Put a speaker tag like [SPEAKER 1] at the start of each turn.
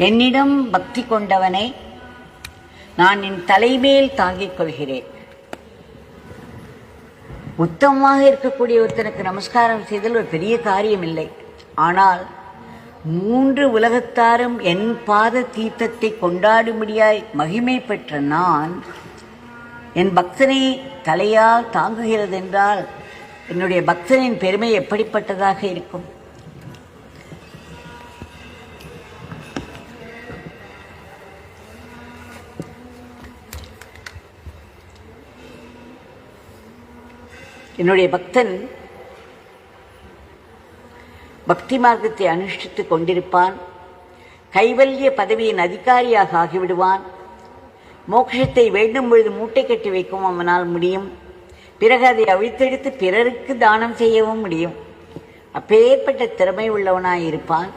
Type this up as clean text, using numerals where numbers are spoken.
[SPEAKER 1] என்னிடம் பக்தி கொண்டவனை நான் என் தலைமேல் தாங்கிக் கொள்கிறேன். உத்தமமாக இருக்கக்கூடிய ஒருத்தனுக்கு நமஸ்காரம் செய்தல் ஒரு பெரிய காரியம் இல்லை. ஆனால் 3 உலகத்தாரும் என் பாத தீர்த்தத்தை கொண்டாடும்படியாய் மகிமை பெற்ற நான் என் பக்தனை தலையால் தாங்குகிறது என்றால் என்னுடைய பக்தனின் பெருமை எப்படிப்பட்டதாக இருக்கும்? என்னுடைய பக்தன் பக்தி மார்க்கத்தை அனுஷ்டித்துக் கொண்டிருப்பான். கைவல்ய பதவியின் அதிகாரியாக ஆகிவிடுவான். மோட்சத்தை வேண்டும் பொழுது மூட்டை கட்டி வைக்கவும் அவனால் முடியும். பிறகு அதை அவிழ்த்தெடுத்து பிறருக்கு தானம் செய்யவும் முடியும். அப்பேற்பட்ட திறமை உள்ளவனாயிருப்பான்.